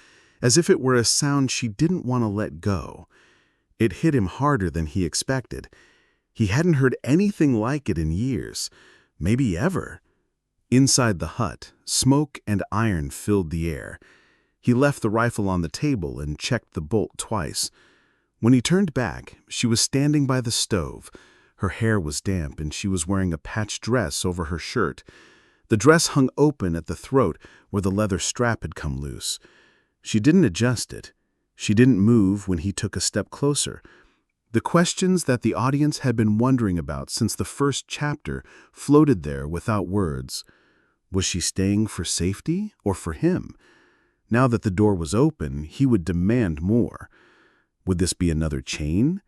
as if it were a sound she didn't want to let go. It hit him harder than he expected. He hadn't heard anything like it in years, maybe ever. Inside the hut, smoke and iron filled the air. He left the rifle on the table and checked the bolt twice. When he turned back, she was standing by the stove. Her hair was damp and she was wearing a patched dress over her shirt. The dress hung open at the throat where the leather strap had come loose. She didn't adjust it. She didn't move when he took a step closer. The questions that the audience had been wondering about since the first chapter floated there without words. Was she staying for safety or for him? Now that the door was open, he would demand more. Would this be another chain?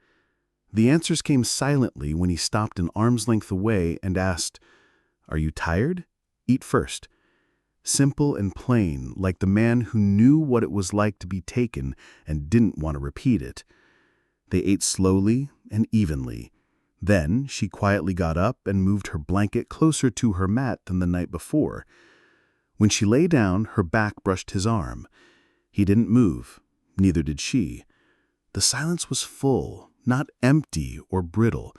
The answers came silently when he stopped an arm's length away and asked, "Are you tired? Eat first." Simple and plain, like the man who knew what it was like to be taken and didn't want to repeat it. They ate slowly and evenly. Then she quietly got up and moved her blanket closer to her mat than the night before. When she lay down, her back brushed his arm. He didn't move, neither did she. The silence was full, not empty or brittle.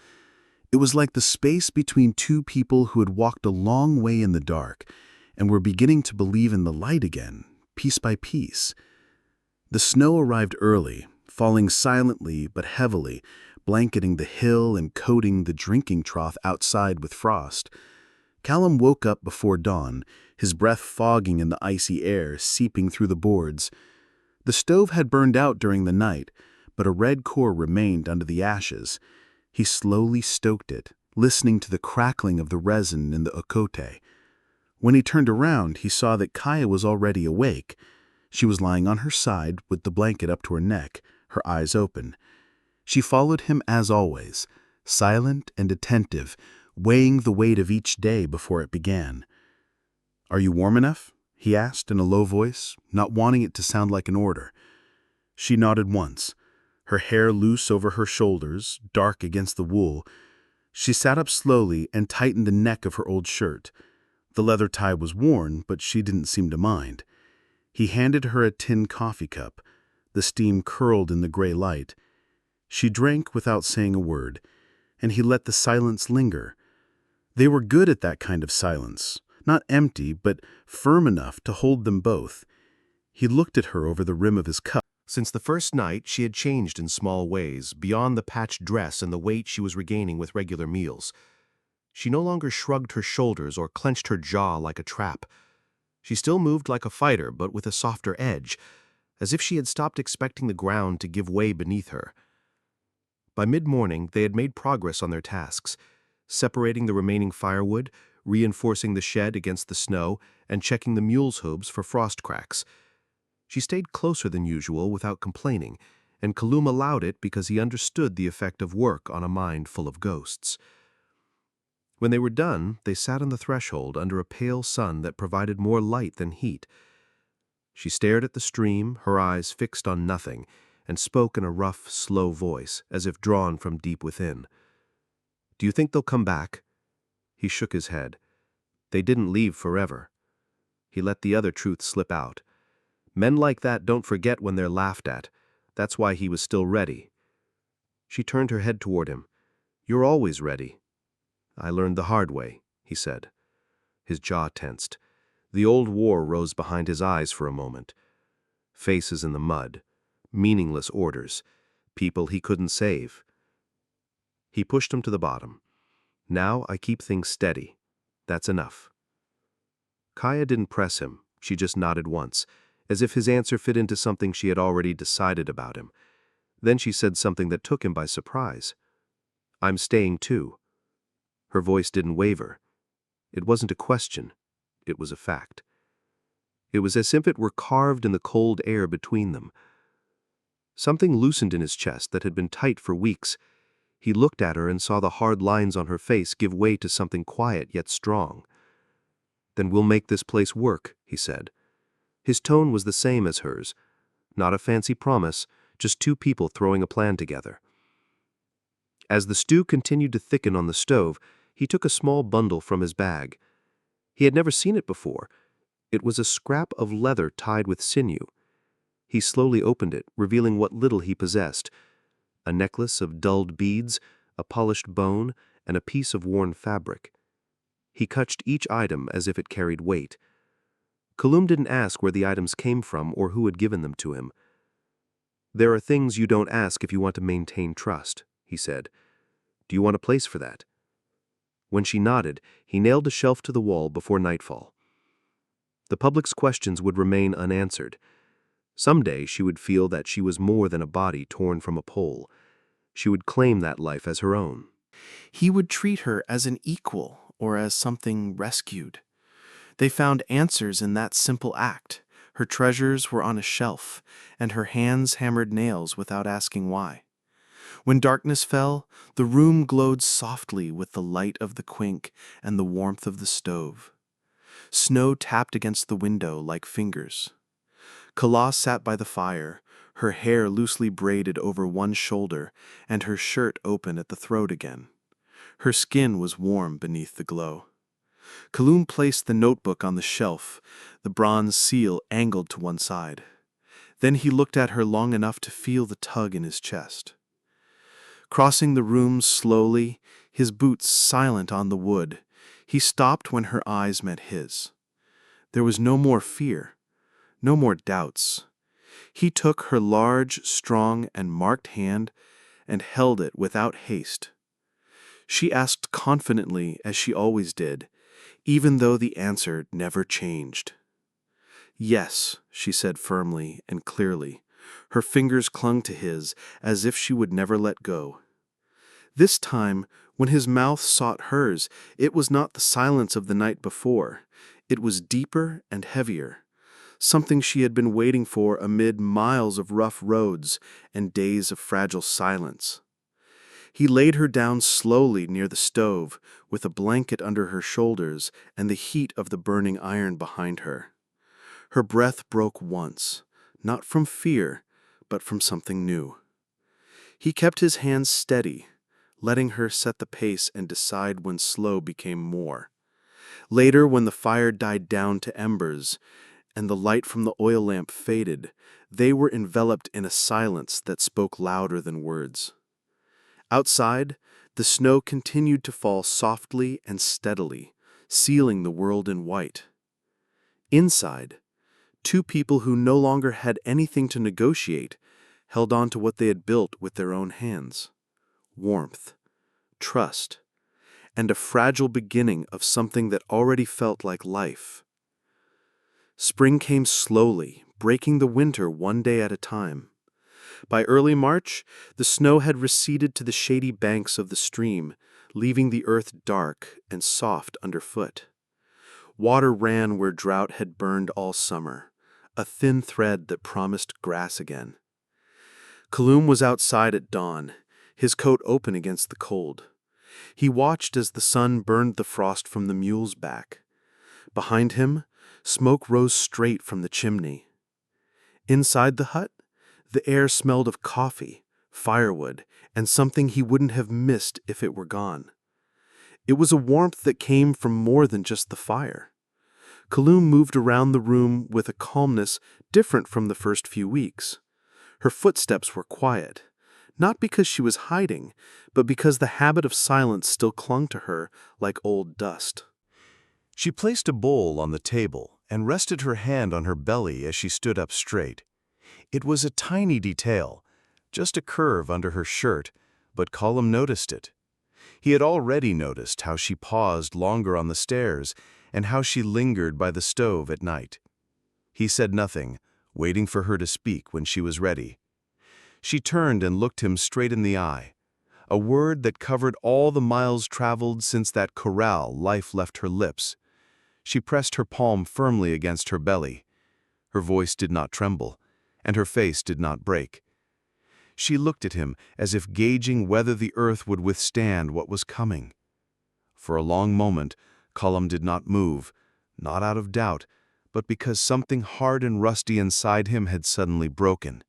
It was like the space between two people who had walked a long way in the dark and were beginning to believe in the light again, piece by piece. The snow arrived early, falling silently but heavily, blanketing the hill and coating the drinking trough outside with frost. Callum woke up before dawn, his breath fogging in the icy air, seeping through the boards. The stove had burned out during the night, but a red core remained under the ashes. He slowly stoked it, listening to the crackling of the resin in the ocote. When he turned around, he saw that Kaya was already awake. She was lying on her side with the blanket up to her neck, her eyes open. She followed him as always, silent and attentive, weighing the weight of each day before it began. "Are you warm enough?" he asked in a low voice, not wanting it to sound like an order. She nodded once, her hair loose over her shoulders, dark against the wool. She sat up slowly and tightened the neck of her old shirt. The leather tie was worn, but she didn't seem to mind. He handed her a tin coffee cup. The steam curled in the gray light. She drank without saying a word, and he let the silence linger. They were good at that kind of silence, not empty, but firm enough to hold them both. He looked at her over the rim of his cup. Since the first night, she had changed in small ways, beyond the patched dress and the weight she was regaining with regular meals. She no longer shrugged her shoulders or clenched her jaw like a trap. She still moved like a fighter, but with a softer edge, as if she had stopped expecting the ground to give way beneath her. By mid-morning, they had made progress on their tasks, separating the remaining firewood, reinforcing the shed against the snow, and checking the mule's hooves for frost cracks. She stayed closer than usual without complaining, and Kaloum allowed it because he understood the effect of work on a mind full of ghosts. When they were done, they sat on the threshold under a pale sun that provided more light than heat. She stared at the stream, her eyes fixed on nothing, and spoke in a rough, slow voice, as if drawn from deep within. "Do you think they'll come back?" He shook his head. They didn't leave forever. He let the other truth slip out. Men like that don't forget when they're laughed at. That's why he was still ready. She turned her head toward him. "You're always ready." "I learned the hard way," he said. His jaw tensed. The old war rose behind his eyes for a moment. Faces in the mud. Meaningless orders. People he couldn't save. He pushed him to the bottom. "Now I keep things steady. That's enough." Kaya didn't press him. She just nodded once, as if his answer fit into something she had already decided about him. Then she said something that took him by surprise. "I'm staying too." Her voice didn't waver. It wasn't a question. It was a fact. It was as if it were carved in the cold air between them. Something loosened in his chest that had been tight for weeks. He looked at her and saw the hard lines on her face give way to something quiet yet strong. "Then we'll make this place work," he said. His tone was the same as hers. Not a fancy promise, just two people throwing a plan together. As the stew continued to thicken on the stove, he took a small bundle from his bag. He had never seen it before. It was a scrap of leather tied with sinew. He slowly opened it, revealing what little he possessed: a necklace of dulled beads, a polished bone, and a piece of worn fabric. He touched each item as if it carried weight. Kaloum didn't ask where the items came from or who had given them to him. "There are things you don't ask if you want to maintain trust," he said. "Do you want a place for that?" When she nodded, he nailed a shelf to the wall before nightfall. The public's questions would remain unanswered. Someday she would feel that she was more than a body torn from a pole. She would claim that life as her own. He would treat her as an equal or as something rescued. They found answers in that simple act. Her treasures were on a shelf, and her hands hammered nails without asking why. When darkness fell, the room glowed softly with the light of the quink and the warmth of the stove. Snow tapped against the window like fingers. Kala sat by the fire, her hair loosely braided over one shoulder and her shirt open at the throat again. Her skin was warm beneath the glow. Kaloum placed the notebook on the shelf, the bronze seal angled to one side. Then he looked at her long enough to feel the tug in his chest. Crossing the room slowly, his boots silent on the wood, he stopped when her eyes met his. There was no more fear, no more doubts. He took her large, strong, and marked hand and held it without haste. She asked confidently, as she always did, even though the answer never changed. "Yes," she said firmly and clearly. Her fingers clung to his as if she would never let go. This time, when his mouth sought hers, it was not the silence of the night before. It was deeper and heavier, something she had been waiting for amid miles of rough roads and days of fragile silence. He laid her down slowly near the stove, with a blanket under her shoulders and the heat of the burning iron behind her. Her breath broke once, not from fear, but from something new. He kept his hands steady, letting her set the pace and decide when slow became more. Later, when the fire died down to embers, and the light from the oil lamp faded, they were enveloped in a silence that spoke louder than words. Outside, the snow continued to fall softly and steadily, sealing the world in white. Inside, two people who no longer had anything to negotiate held on to what they had built with their own hands: warmth, trust, and a fragile beginning of something that already felt like life. Spring came slowly, breaking the winter one day at a time. By early March, the snow had receded to the shady banks of the stream, leaving the earth dark and soft underfoot. Water ran where drought had burned all summer, a thin thread that promised grass again. Kaloum was outside at dawn, his coat open against the cold. He watched as the sun burned the frost from the mule's back. Behind him, smoke rose straight from the chimney. Inside the hut, the air smelled of coffee, firewood, and something he wouldn't have missed if it were gone. It was a warmth that came from more than just the fire. Kaloum moved around the room with a calmness different from the first few weeks. Her footsteps were quiet, not because she was hiding, but because the habit of silence still clung to her like old dust. She placed a bowl on the table and rested her hand on her belly as she stood up straight. It was a tiny detail, just a curve under her shirt, but Kaloum noticed it. He had already noticed how she paused longer on the stairs and how she lingered by the stove at night. He said nothing, waiting for her to speak when she was ready. She turned and looked him straight in the eye, a word that covered all the miles traveled since that corral life left her lips. She pressed her palm firmly against her belly. Her voice did not tremble, and her face did not break. She looked at him as if gauging whether the earth would withstand what was coming. For a long moment, Kaloum did not move, not out of doubt, but because something hard and rusty inside him had suddenly broken.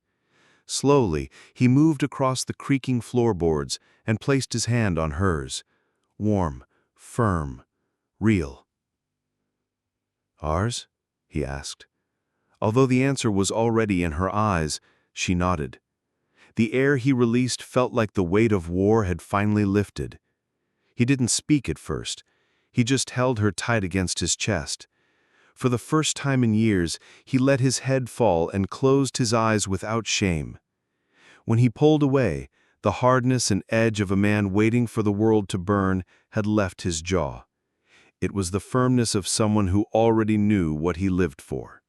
Slowly, he moved across the creaking floorboards and placed his hand on hers. Warm, firm, real. "Ours?" he asked. Although the answer was already in her eyes, she nodded. The air he released felt like the weight of war had finally lifted. He didn't speak at first. He just held her tight against his chest. For the first time in years, he let his head fall and closed his eyes without shame. When he pulled away, the hardness and edge of a man waiting for the world to burn had left his jaw. It was the firmness of someone who already knew what he lived for.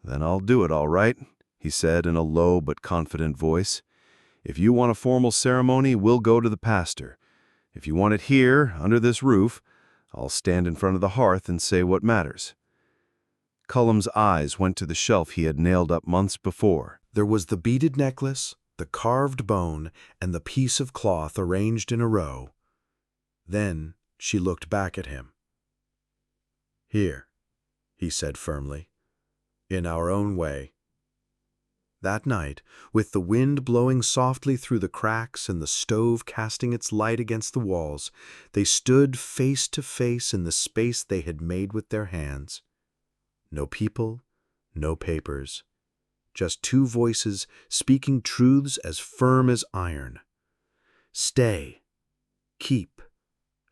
"Then I'll do it all right," he said in a low but confident voice. "If you want a formal ceremony, we'll go to the pastor. If you want it here, under this roof, I'll stand in front of the hearth and say what matters." Kaloum's eyes went to the shelf he had nailed up months before. There was the beaded necklace, the carved bone, and the piece of cloth arranged in a row. Then she looked back at him. "Here," he said firmly, "in our own way." That night, with the wind blowing softly through the cracks and the stove casting its light against the walls, they stood face to face in the space they had made with their hands. No people, no papers, just two voices speaking truths as firm as iron. Stay, keep,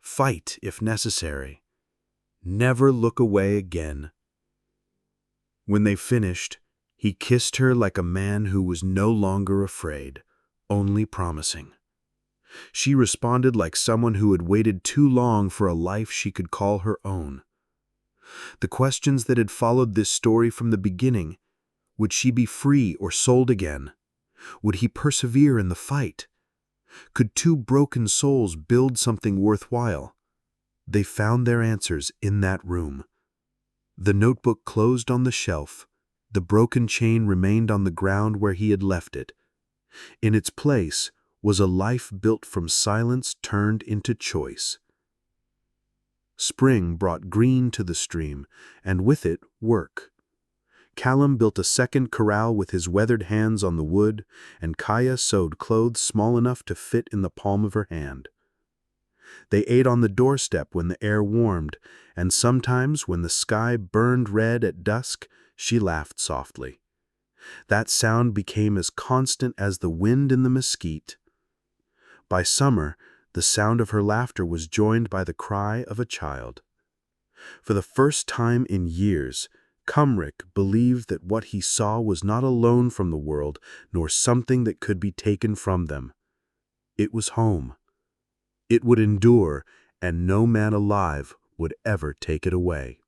fight if necessary. Never look away again. When they finished, he kissed her like a man who was no longer afraid, only promising. She responded like someone who had waited too long for a life she could call her own. The questions that had followed this story from the beginning: would she be free or sold again? Would he persevere in the fight? Could two broken souls build something worthwhile? They found their answers in that room, The notebook closed on the shelf. The broken chain remained on the ground where he had left it. In its place was a life built from silence turned into choice. Spring brought green to the stream, and with it, work. Callum built a second corral with his weathered hands on the wood, and Kaya sewed clothes small enough to fit in the palm of her hand. They ate on the doorstep when the air warmed, and sometimes when the sky burned red at dusk, she laughed softly. That sound became as constant as the wind in the mesquite. By summer, the sound of her laughter was joined by the cry of a child. For the first time in years, Cumric believed that what he saw was not alone from the world, nor something that could be taken from them. It was home. It would endure, and no man alive would ever take it away.